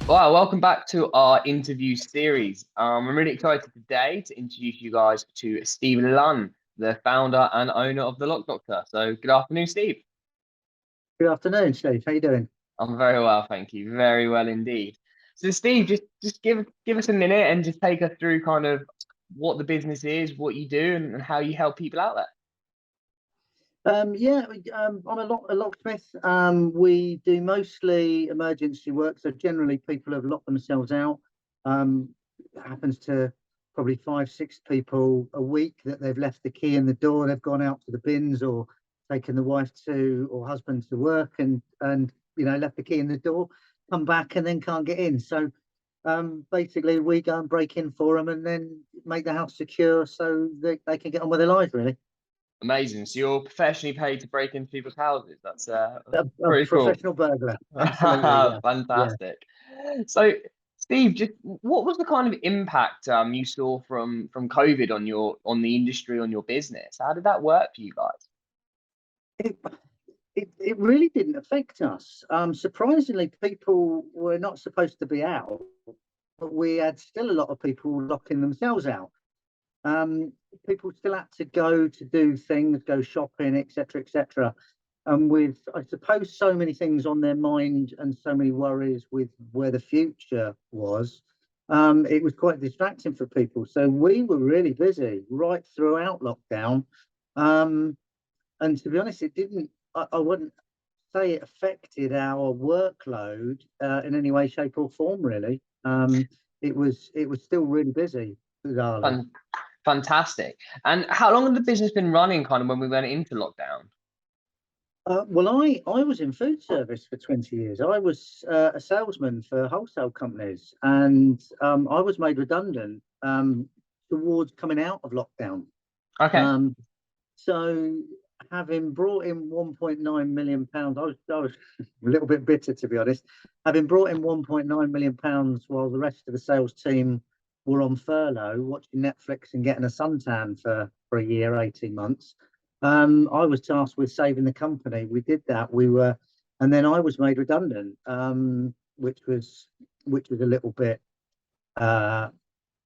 Well, welcome back to our interview series. I'm really excited today to introduce you guys to Steve Lunn, the founder and owner of the Lock Doctor. So, good afternoon, Steve. Good afternoon, Steve. How you doing? I'm very well, thank you. Very well indeed. So, Steve, just give us a minute and just take us through kind of what the business is, what you do, and how you help people out there. I'm a locksmith. We do mostly emergency work, so generally people have locked themselves out. It happens to probably five, six people a week that they've left the key in the door, they've gone out to the bins or taken the wife to or husband to work and left the key in the door, come back and then can't get in. So basically we go and break in for them and then make the house secure so they can get on with their lives really. Amazing. So, you're professionally paid to break into people's houses. That's A pretty cool. professional burglar. Absolutely, yeah. Yeah. Fantastic. So, Steve, just what was the kind of impact you saw from COVID on the industry, on your business? How did that work for you guys? It, it really didn't affect us. Surprisingly, people were not supposed to be out, but we had still a lot of people locking themselves out. Um, People still had to go to do things, go shopping, etc., etc. And with, I suppose, so many things on their mind and so many worries with where the future was, it was quite distracting for people. So we were really busy right throughout lockdown. Um, and to be honest, it didn't. I wouldn't say it affected our workload in any way, shape, or form. Really, it was still really busy, bizarrely. Fun, fantastic. And how long had the business been running kind of when we went into lockdown? Well, I was in food service for 20 years. I was a salesman for wholesale companies, and I was made redundant towards coming out of lockdown. Okay. Um, so, having brought in 1.9 million pounds, I was a little bit bitter to be honest. Having brought in 1.9 million pounds while the rest of the sales team were on furlough, watching Netflix and getting a suntan for a year, 18 months. I was tasked with saving the company. We did that. And then I was made redundant, which was a little bit uh,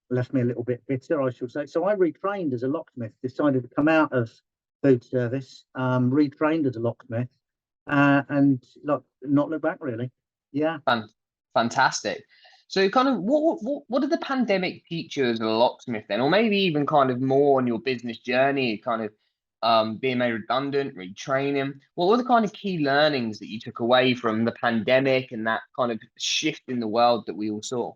left me a little bit bitter, I should say. So I retrained as a locksmith. Decided to come out of food service, retrained as a locksmith, and not look back really. Yeah. Fan, fantastic. So kind of what did the pandemic teach you as a locksmith then? Or maybe even kind of more on your business journey, kind of being made redundant, retraining. What were the kind of key learnings that you took away from the pandemic and that kind of shift in the world that we all saw?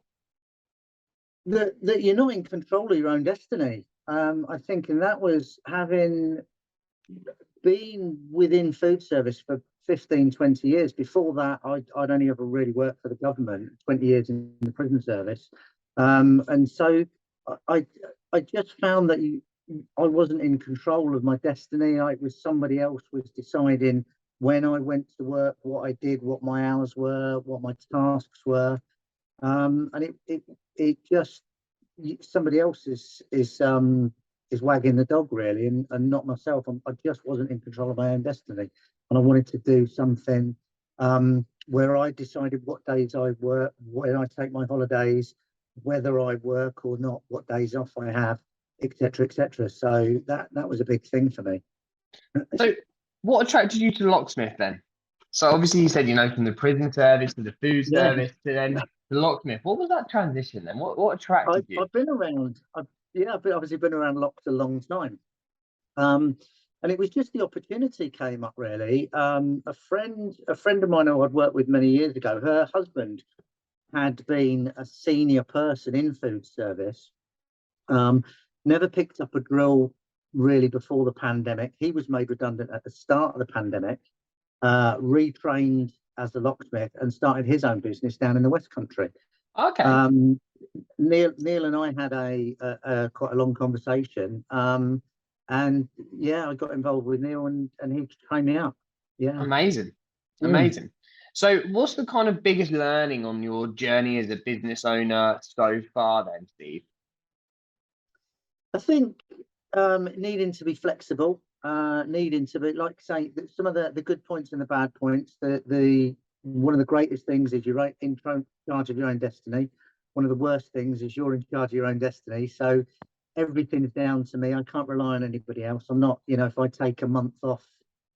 That you're not in control of your own destiny. I think, and that was having been within food service for 15, 20 years. Before that, I'd only ever really worked for the government, 20 years in the prison service. And so I, I just found that I wasn't in control of my destiny. It was somebody else was deciding when I went to work, what I did, what my hours were, what my tasks were. And it just somebody else is wagging the dog really, and not myself. I just wasn't in control of my own destiny, and I wanted to do something where I decided what days I work, when I take my holidays, whether I work or not, what days off I have, etc., etc. So that was a big thing for me. So what attracted you to the locksmith then? So obviously you said, from the prison service to the food Yeah, service to then the locksmith. What was that transition then? What attracted you? I've been around. I've obviously been around locks a long time. Um, and it was just the opportunity came up really. A friend of mine who I'd worked with many years ago, her husband had been a senior person in food service. Um, Never picked up a drill really before the pandemic. He was made redundant at the start of the pandemic, retrained as a locksmith and started his own business down in the West Country. Okay. Um, Neil and I had a quite a long conversation, and yeah, I got involved with Neil, and he trained me up. Yeah. Amazing. Mm. Amazing. So what's the kind of biggest learning on your journey as a business owner so far then, Steve? I think needing to be flexible, needing to be like say that some of the good points and the bad points. one of the greatest things is you're in charge of your own destiny. One of the worst things is you're in charge of your own destiny. So everything's down to me. I can't rely on anybody else. I'm not, if I take a month off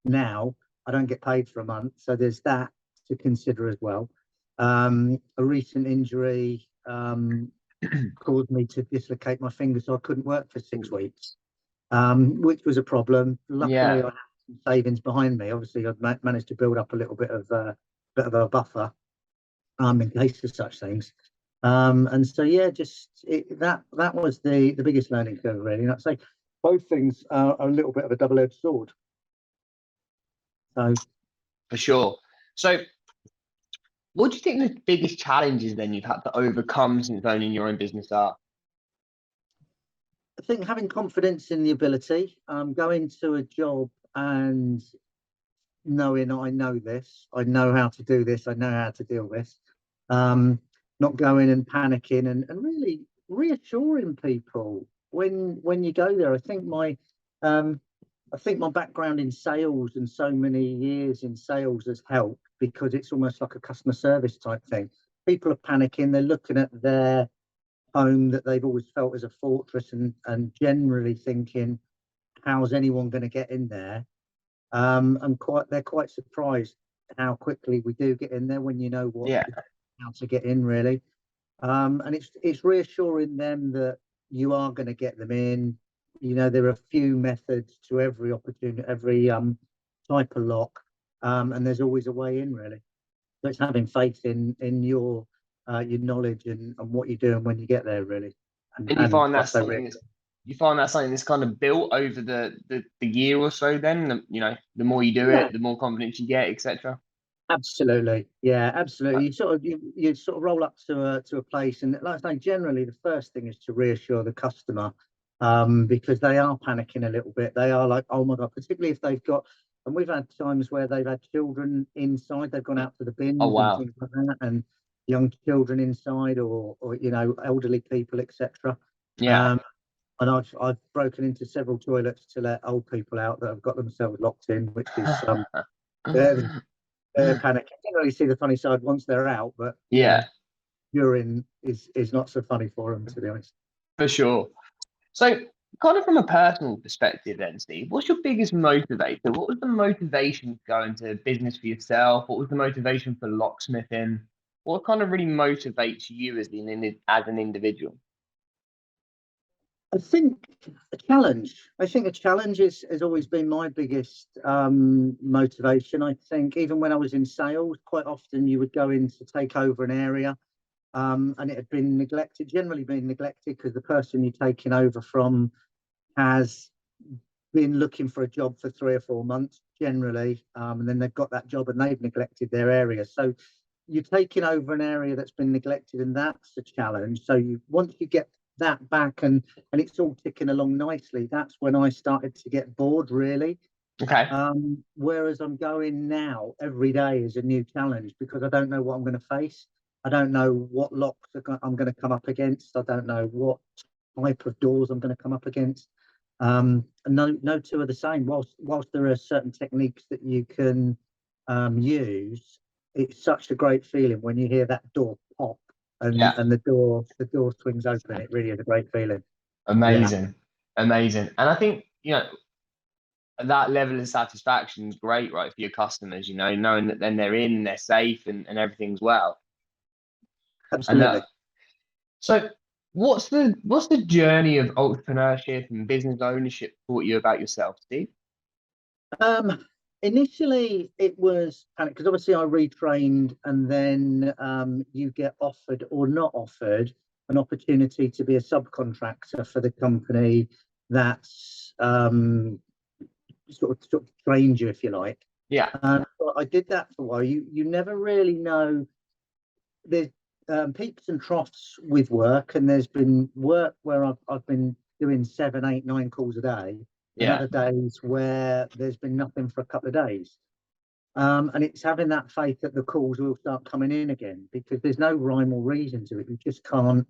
now, I don't get paid for a month. So there's that to consider as well. A recent injury caused me to dislocate my finger, so I couldn't work for 6 weeks, which was a problem. Luckily, I had some savings behind me. Obviously, I've managed to build up a little bit of a buffer in case of such things. And so, yeah, that was the biggest learning curve, really. And I'd say both things are a little bit of a double-edged sword. So, for sure. So, what do you think the biggest challenges then you've had to overcome since owning your own business are? I think having confidence in the ability, going to a job and knowing I know this, I know how to do this, I know how to deal with this, not going and panicking and really reassuring people when you go there. I think my background in sales and so many years in sales has helped, because it's almost like a customer service type thing. People are panicking, they're looking at their home that they've always felt as a fortress and generally thinking, how's anyone going to get in there? And they're quite surprised how quickly we do get in there when you know how to get in, really. And it's reassuring them that you are going to get them in. There are a few methods to every opportunity, every type of lock, and there's always a way in, really. So it's having faith in your knowledge and what you're doing when you get there, really. And you find that's something that's kind of built over the year or so. Then the more you do it, the more confidence you get, etc. Absolutely, yeah, absolutely. You sort of roll up to a place, and like I say, generally the first thing is to reassure the customer, because they are panicking a little bit. They are like, oh my God, particularly if they've got. And we've had times where they've had children inside. They've gone out to the bins and things like that, and young children inside, or elderly people, etc. Yeah. And I've broken into several toilets to let old people out that have got themselves locked in, which is they're panicking. You don't really see the funny side once they're out, but urine is not so funny for them, to be honest. For sure. So, kind of from a personal perspective, then, Steve, what's your biggest motivator? What was the motivation to go into business for yourself? What was the motivation for locksmithing? What kind of really motivates you as an individual? I think a challenge. I think a challenge has always been my biggest motivation. I think even when I was in sales, quite often you would go in to take over an area, and it had been neglected, generally been neglected, because the person you're taking over from has been looking for a job for 3 or 4 months generally, and then they've got that job and they've neglected their area. So you're taking over an area that's been neglected, and that's a challenge. So once you get that back and it's all ticking along nicely, that's when I started to get bored, really. Okay. Whereas I'm going now, every day is a new challenge, because I don't know what I'm going to face. I don't know what locks I'm going to come up against. I don't know what type of doors I'm going to come up against. And no two are the same. Whilst there are certain techniques that you can use, it's such a great feeling when you hear that door pop and the door swings open. It really is a great feeling. Amazing. And I think that level of satisfaction is great, right, for your customers. Knowing that then they're in, they're safe, and everything's well. Absolutely. So, what's the journey of entrepreneurship and business ownership taught you about yourself, Steve? Initially, it was panic, because obviously I retrained, and then you get offered or not offered an opportunity to be a subcontractor for the company that's sort of trained you, if you like. Yeah. But I did that for a while. You never really know. There's peaks and troughs with work, and there's been work where I've been doing 7, 8, 9 calls a day. And other days where there's been nothing for a couple of days. And it's having that faith that the calls will start coming in again, because there's no rhyme or reason to it. You just can't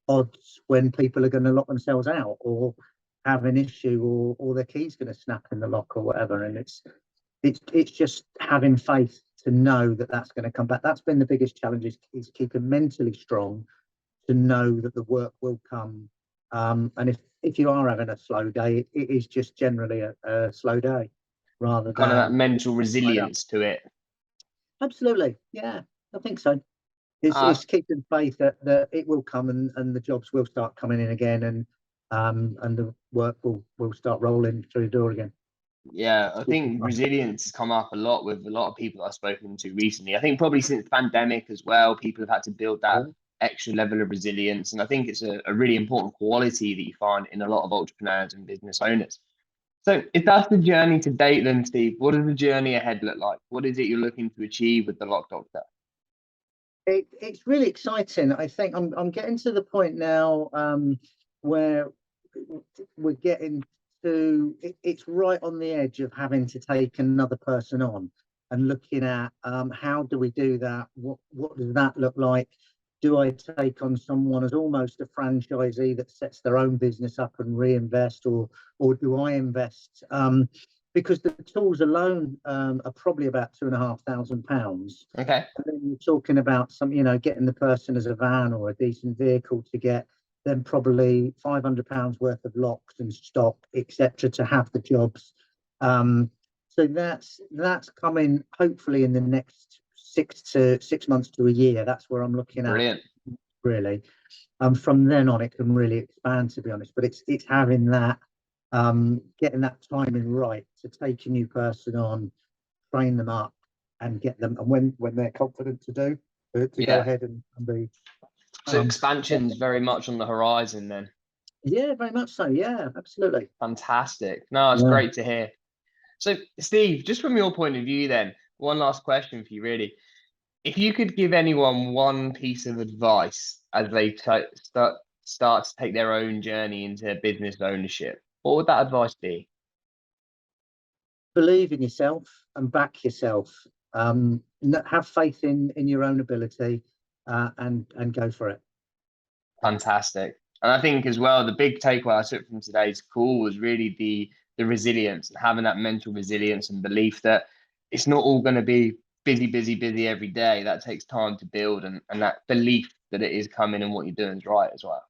odds when people are going to lock themselves out or have an issue, or their key's going to snap in the lock or whatever. And it's just having faith to know that that's going to come back. That's been the biggest challenge, is keeping mentally strong to know that the work will come. And if you are having a slow day, it is just generally a slow day rather Kind of that than mental resilience to it. Absolutely, yeah, I think so. It's keeping faith that it will come, and the jobs will start coming in again, and the work will start rolling through the door again. Yeah, I think resilience has come up a lot with a lot of people I've spoken to recently. I think probably since the pandemic as well, people have had to build that extra level of resilience. And I think it's a really important quality that you find in a lot of entrepreneurs and business owners. So if that's the journey to date, then Steve, what does the journey ahead look like? What is it you're looking to achieve with the Lock Doctor? It's really exciting. I think I'm getting to the point now where we're getting to it's right on the edge of having to take another person on and looking at how do we do that? What does that look like? Do I take on someone as almost a franchisee that sets their own business up and reinvest, or do I invest? Because the tools alone are probably about £2,500. Okay. And then you're talking about getting the person as a van or a decent vehicle to get then probably £500 worth of locks and stock, etc., to have the jobs. So that's coming hopefully in the next 6 months to a year. That's where I'm looking at. Brilliant. Really. From then on, it can really expand, to be honest. But it's having that, getting that timing right to take a new person on, train them up, and get them, and when they're confident to go ahead and be. So expansion's very much on the horizon then. Yeah, very much so. Yeah, absolutely. Fantastic. No, it's great to hear. So Steve, just from your point of view then, one last question for you really. If you could give anyone one piece of advice as they start to take their own journey into business ownership, what would that advice be? Believe in yourself and back yourself. Have faith in your own ability, and go for it. Fantastic. And I think as well, the big takeaway I took from today's call was really the resilience, and having that mental resilience and belief that it's not all going to be busy every day. That takes time to build, and that belief that it is coming and what you're doing is right as well.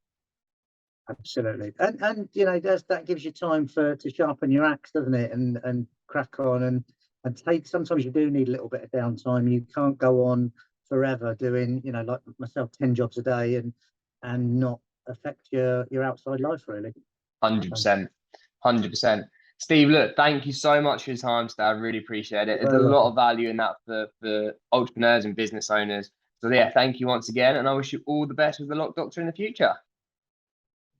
Absolutely. And that gives you time to sharpen your axe, doesn't it? And crack on and take, sometimes you do need a little bit of downtime. You can't go on forever doing, like myself, 10 jobs a day and not affect your outside life, really. 100%. 100%. Steve, look, thank you so much for your time today. I really appreciate it. There's a lot of value in that for entrepreneurs and business owners. So yeah, thank you once again, and I wish you all the best with the Lock Doctor in the future.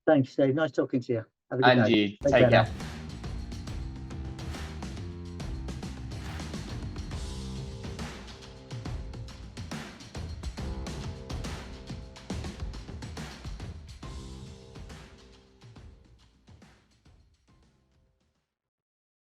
Thanks, Steve. Nice talking to you. Have a good day. And you take care.